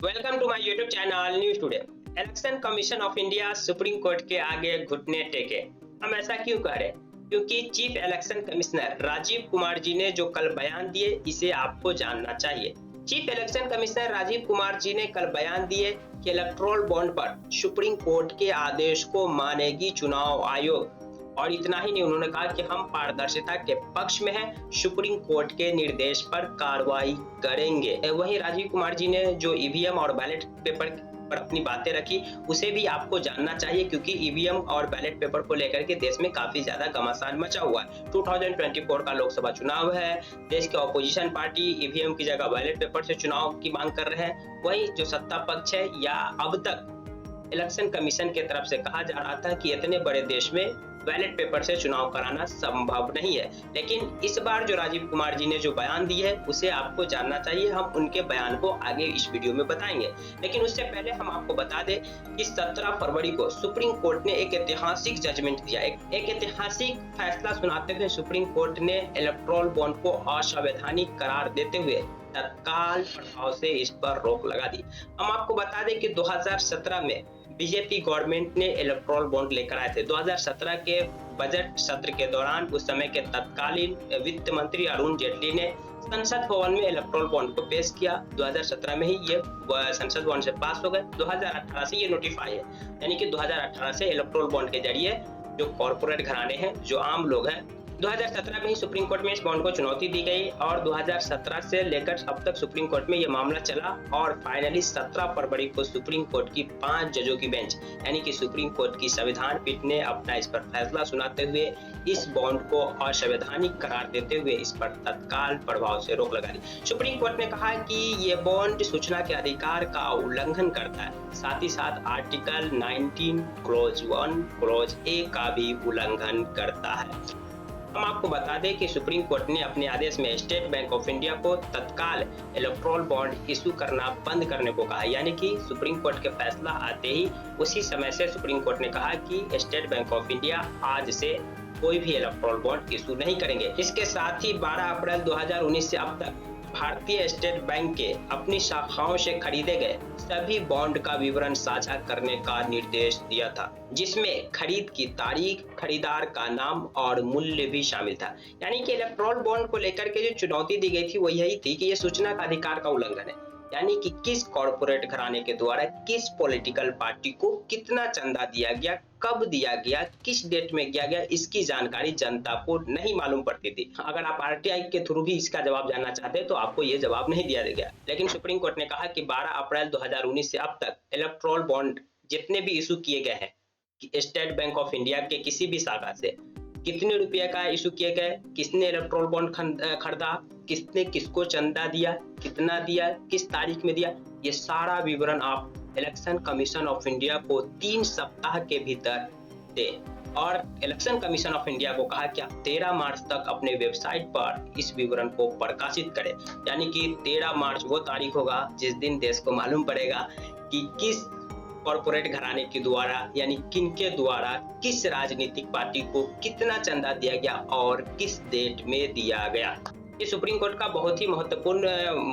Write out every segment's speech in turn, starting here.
Welcome to my YouTube channel news today. Election commission of India supreme court के आगे घुटने टेके। हम ऐसा क्यों कह रहे हैं? क्योंकि chief election commissioner Rajiv Kumar ji ने जो कल बयान दिए, इसे आपको जानना चाहिए। Chief election commissioner Rajiv Kumar ji ने कल बयान दिए कि इलेक्टोरल बॉन्ड पर सुप्रीम कोर्ट के आदेश को मानेगी चुनाव आयोग। और इतना ही नहीं, उन्होंने कहा कि हम पारदर्शिता के पक्ष में हैं, सुप्रीम कोर्ट के निर्देश पर कार्रवाई करेंगे। वहीं राजीव कुमार जी ने जो ईवीएम और बैलेट पेपर पर अपनी बातें रखी, उसे भी आपको जानना चाहिए, क्योंकि ईवीएम और बैलेट पेपर को लेकर के देश में काफी ज्यादा घमासान मचा हुआ है। 2024 का लोकसभा चुनाव है, देश के ऑपोजिशन पार्टी ईवीएम की जगह बैलेट पेपर से चुनाव की मांग कर रहे हैं। वहीं जो सत्ता पक्ष है, या अब तक इलेक्शन कमीशन के तरफ से कहा जा रहा था कि इतने बड़े देश में बैलेट पेपर से चुनाव कराना संभव नहीं है, लेकिन इस बार जो राजीव कुमार जी ने जो बयान दी है, उसे आपको जानना चाहिए। हम उनके बयान को आगे इस वीडियो में बताएंगे, लेकिन उससे पहले हम आपको बता दें कि 17 फरवरी को सुप्रीम कोर्ट ने एक ऐतिहासिक जजमेंट दिया। एक ऐतिहासिक फैसला सुनाते हुए सुप्रीम कोर्ट ने इलेक्टोरल बॉन्ड को असंवैधानिक करार देते हुए तत्काल प्रभाव से इस पर रोक लगा दी। हम आपको बता दें कि 2017 में बीजेपी गवर्नमेंट ने इलेक्टोरल बॉन्ड लेकर आए थे। 2017 के बजट सत्र के दौरान उस समय के तत्कालीन वित्त मंत्री अरुण जेटली ने संसद भवन में इलेक्टोरल बॉन्ड को पेश किया। 2017 में ही ये संसद भवन से पास हो गए। 2018 से ये नोटिफाई है, यानी कि 2018 से इलेक्टोरल बॉन्ड के जरिए जो कॉर्पोरेट घराने हैं, जो आम लोग हैं, 2017 में ही सुप्रीम कोर्ट में इस बॉन्ड को चुनौती दी गई और 2017 से लेकर अब तक सुप्रीम कोर्ट में यह मामला चला और फाइनली 17 फरवरी को सुप्रीम कोर्ट की 5 जजों की बेंच, यानी कि सुप्रीम कोर्ट की संविधान पीठ ने अपना इस पर फैसला सुनाते हुए इस बॉन्ड को असंवैधानिक करार देते हुए इस पर तत्काल प्रभाव से रोक लगा दी। सुप्रीम कोर्ट ने कहा कि ये बॉन्ड सूचना के अधिकार का उल्लंघन करता है, साथ ही साथ आर्टिकल 19 क्लॉज 1 क्लॉज ए का भी उल्लंघन करता है। हम आपको बता दें कि सुप्रीम कोर्ट ने अपने आदेश में स्टेट बैंक ऑफ इंडिया को तत्काल इलेक्टोरल बॉन्ड इशू करना बंद करने को कहा, यानी कि सुप्रीम कोर्ट के फैसला आते ही उसी समय से सुप्रीम कोर्ट ने कहा कि स्टेट बैंक ऑफ इंडिया आज से कोई भी इलेक्टोरल बॉन्ड इशू नहीं करेंगे। इसके साथ ही 12 अप्रैल 2019 से अब तक भारतीय स्टेट बैंक के अपनी शाखाओं से खरीदे गए सभी बॉन्ड का विवरण साझा करने का निर्देश दिया था, जिसमें खरीद की तारीख, खरीदार का नाम और मूल्य भी शामिल था। यानी कि इलेक्टोरल बॉन्ड को लेकर के जो चुनौती दी गई थी वो यही थी कि ये सूचना का अधिकार का उल्लंघन है, यानी कि किस कॉर्पोरेट घराने के द्वारा किस पॉलिटिकल पार्टी को कितना चंदा दिया गया, कब दिया गया, किस डेट में किया गया, इसकी जानकारी जनता को नहीं मालूम पड़ती थी। अगर आप आरटीआई के थ्रू भी इसका जवाब जानना चाहते हैं तो आपको ये जवाब नहीं दिया गया। लेकिन सुप्रीम कोर्ट ने कहा कि 12 अप्रैल 2019 से अब तक इलेक्टोरल बॉन्ड जितने भी इशू किए गए हैं स्टेट बैंक ऑफ इंडिया के किसी भी शाखा से, कितने रुपए का इशू किए गए, किसने इलेक्टोरल बॉन्ड खरीदा, किसने किसको चंदा दिया, कितना दिया, किस तारीख में दिया, ये सारा विवरण आप इलेक्शन कमीशन ऑफ इंडिया को 3 सप्ताह के भीतर दें। और इलेक्शन कमीशन ऑफ इंडिया को कहा कि आप 13 मार्च तक अपने वेबसाइट पर इस विवरण को प्रकाशित करें, यानी कि 13 मार्च वो तारीख होगा जिस दिन देश को मालूम पड़ेगा कि किस कॉर्पोरेट घराने के द्वारा, यानी किनके द्वारा किस राजनीतिक पार्टी को कितना चंदा दिया गया और किस डेट में दिया गया। ये सुप्रीम कोर्ट का बहुत ही महत्वपूर्ण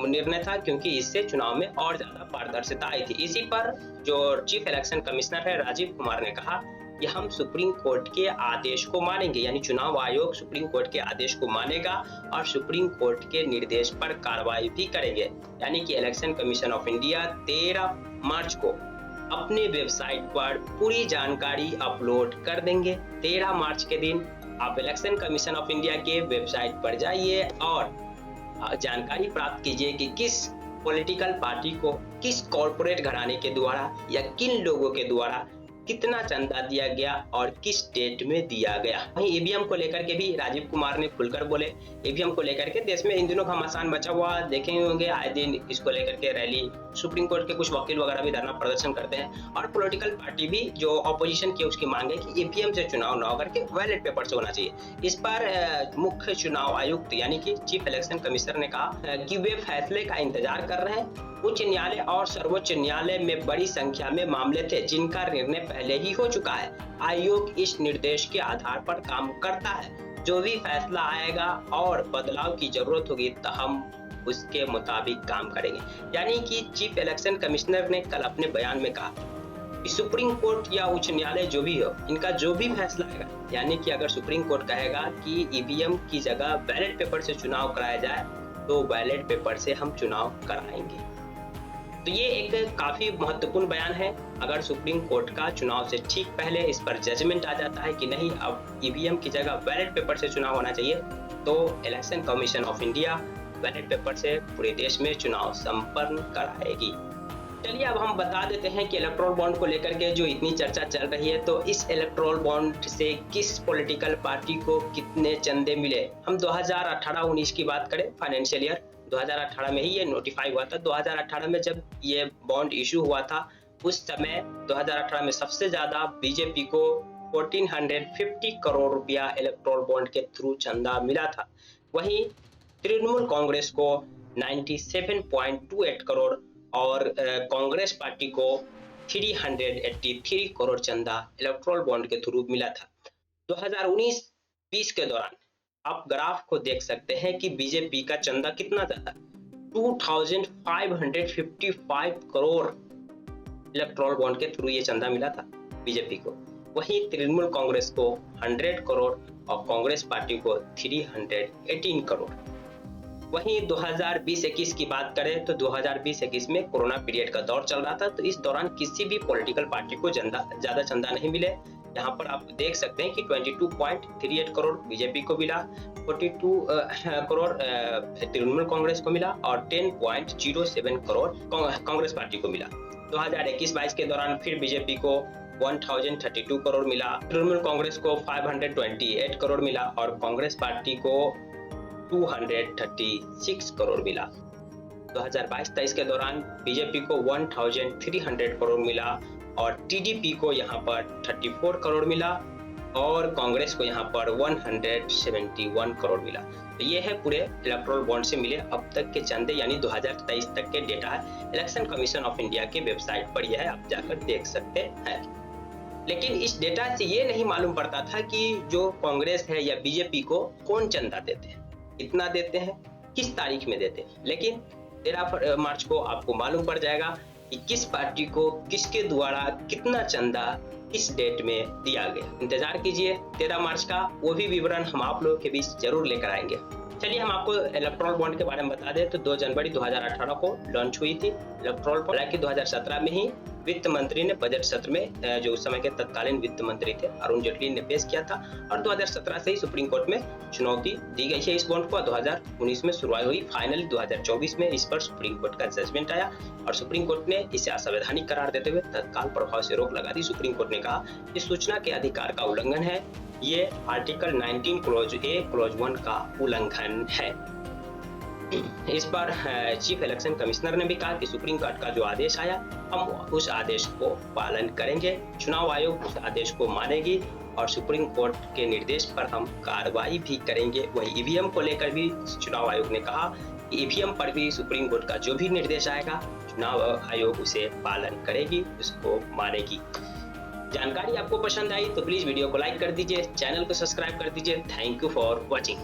निर्णय था, क्योंकि इससे चुनाव में और ज्यादा पारदर्शिता आई थी। इसी पर जो चीफ इलेक्शन कमिश्नर है राजीव कुमार ने कहा कि हम सुप्रीम कोर्ट के आदेश को मानेंगे, यानी चुनाव आयोग सुप्रीम कोर्ट के आदेश को मानेगा और सुप्रीम कोर्ट के निर्देश पर कार्रवाई भी करेंगे। यानी कि इलेक्शन कमीशन ऑफ इंडिया 13 मार्च को अपने वेबसाइट पर पूरी जानकारी अपलोड कर देंगे। 13 मार्च के दिन आप इलेक्शन कमीशन ऑफ इंडिया के वेबसाइट पर जाइए और जानकारी प्राप्त कीजिए कि किस पॉलिटिकल पार्टी को, किस कॉर्पोरेट घराने के द्वारा या किन लोगों के द्वारा कितना चंदा दिया गया और किस डेट में दिया गया। वहीं ईवीएम को लेकर के भी राजीव कुमार ने खुलकर बोले। ईवीएम को लेकर के देश में इन दिनों घमासान बचा हुआ देखे होंगे, आए दिन इसको लेकर के रैली, सुप्रीम कोर्ट के कुछ वकील वगैरह भी धरना प्रदर्शन करते हैं और पॉलिटिकल पार्टी भी जो ऑपोजिशन की उसकी मांग है कि ईवीएम से चुनाव न होकर के बैलेट पेपर से होना चाहिए। इस पर मुख्य चुनाव आयुक्त यानी कि चीफ इलेक्शन कमिश्नर ने कहा कि वे फैसले का इंतजार कर रहे हैं। उच्च न्यायालय और सर्वोच्च न्यायालय में बड़ी संख्या में मामले थे जिनका निर्णय पहले ही हो चुका है। आयोग इस निर्देश के आधार पर काम करता है। जो भी फैसला आएगा और बदलाव की जरूरत होगी तो हम उसके मुताबिक काम करेंगे। यानी कि चीफ इलेक्शन कमिश्नर ने कल अपने बयान में कहा कि सुप्रीम कोर्ट या उच्च न्यायालय जो भी हो, इनका जो भी फैसला आएगा, यानी कि अगर सुप्रीम कोर्ट कहेगा कि ईवीएम की जगह बैलेट पेपर से चुनाव कराया जाए तो बैलेट पेपर से हम चुनाव कराएंगे। तो ये एक काफी महत्वपूर्ण बयान है। अगर सुप्रीम कोर्ट का चुनाव से ठीक पहले इस पर जजमेंट आ जाता है कि नहीं, अब ईवीएम की जगह बैलेट पेपर से चुनाव होना चाहिए, तो election commission of India ballot paper से पूरे देश में चुनाव संपन्न कराएगी। चलिए अब हम बता देते हैं कि इलेक्टोरल बॉन्ड को लेकर के जो इतनी चर्चा चल रही है, तो इस इलेक्टोरल बॉन्ड से किस पॉलिटिकल पार्टी को कितने चंदे मिले। हम 2018-19 की बात करें, फाइनेंशियल ईयर 2018 में ही ये नोटिफाई हुआ था। 2018 में जब ये बॉन्ड इशू हुआ था, उस समय 2018 में सबसे ज्यादा बीजेपी को 1450 करोड़ रुपया इलेक्टोरल बॉन्ड के थ्रू चंदा मिला था। वहीं तृणमूल कांग्रेस को 97.28 करोड़ और कांग्रेस पार्टी को 383 करोड़ चंदा इलेक्टोरल बॉन्ड के थ्रू मिला था। 2019-20 के दौरान आप ग्राफ को देख सकते हैं कि बीजेपी का चंदा कितना ज्यादा, 2555 करोड़ इलेक्टोरल बॉन्ड के थ्रू ये चंदा मिला था बीजेपी को। वहीं तृणमूल कांग्रेस को 100 करोड़ और कांग्रेस पार्टी को 318 करोड़। वहीं 2020-21 की बात करें तो 2020-21 में कोरोना पीरियड का दौर चल रहा था, तो इस दौरान किसी भी पॉलिटिकल पार्टी को ज्यादा चंदा नहीं मिले। यहाँ पर आप देख सकते हैं कि 22.38 करोड़ बीजेपी को मिला, 42 करोड़ तृणमूल कांग्रेस को मिला और 10.07 करोड़ कांग्रेस पार्टी को मिला। 2021-22 के दौरान फिर बीजेपी को 1032 करोड़ मिला, तृणमूल कांग्रेस को 528 करोड़ मिला और कांग्रेस पार्टी को 236 करोड़ मिला। 2022-23 के दौरान बीजेपी को 1300 करोड़ मिला और टीडीपी को यहाँ पर 34 करोड़ मिला और कांग्रेस को यहाँ पर 171 करोड़ मिला। तो ये है पूरे इलेक्टोरल बॉन्ड से मिले अब तक के चंदे, यानी 2023 तक के डेटा है। इलेक्शन कमीशन ऑफ इंडिया के वेबसाइट पर यह है, आप जाकर देख सकते हैं। लेकिन इस डेटा से ये नहीं मालूम पड़ता था कि जो कांग्रेस है या बीजेपी को कौन चंदा देते हैं, कितना देते हैं, किस तारीख में देते हैं। लेकिन 13 मार्च को आपको मालूम पड़ जाएगा कि किस पार्टी को किसके द्वारा कितना चंदा किस डेट में दिया गया। इंतजार कीजिए 13 मार्च का, वो भी विवरण हम आप लोगों के बीच जरूर लेकर आएंगे। चलिए हम आपको इलेक्टोरल बॉन्ड के बारे में बता दें तो 2 जनवरी 2018 को लॉन्च हुई थी इलेक्टोरल बॉन्ड। हालांकि 2017 में ही वित्त मंत्री ने बजट सत्र में, जो उस समय के तत्कालीन वित्त मंत्री थे अरुण जेटली ने पेश किया था और 2017 से ही सुप्रीम कोर्ट में चुनौती दी गई है इस बॉन्ड को। 2019 में शुरुआत हुई, फाइनली 2024 में इस पर सुप्रीम कोर्ट का जजमेंट आया और सुप्रीम कोर्ट ने इसे असंवैधानिक करार देते हुए तत्काल प्रभाव से रोक लगा दी। सुप्रीम कोर्ट ने कहा कि सूचना के अधिकार का उल्लंघन है, ये आर्टिकल 19 क्लॉज ए क्लॉज 1 का उल्लंघन है। इस पर चीफ इलेक्शन कमिश्नर ने भी कहा कि सुप्रीम कोर्ट का जो आदेश आया, हम उस आदेश को पालन करेंगे, चुनाव आयोग उस आदेश को मानेगी और सुप्रीम कोर्ट के निर्देश पर हम कार्रवाई भी करेंगे। वहीं ईवीएम को लेकर भी चुनाव आयोग ने कहा कि ईवीएम पर भी सुप्रीम कोर्ट का जो भी निर्देश आएगा, चुनाव आयोग उसे पालन करेगी, उसको मानेगी। जानकारी आपको पसंद आई तो प्लीज वीडियो को लाइक कर दीजिए, चैनल को सब्सक्राइब कर दीजिए। Thank you for watching.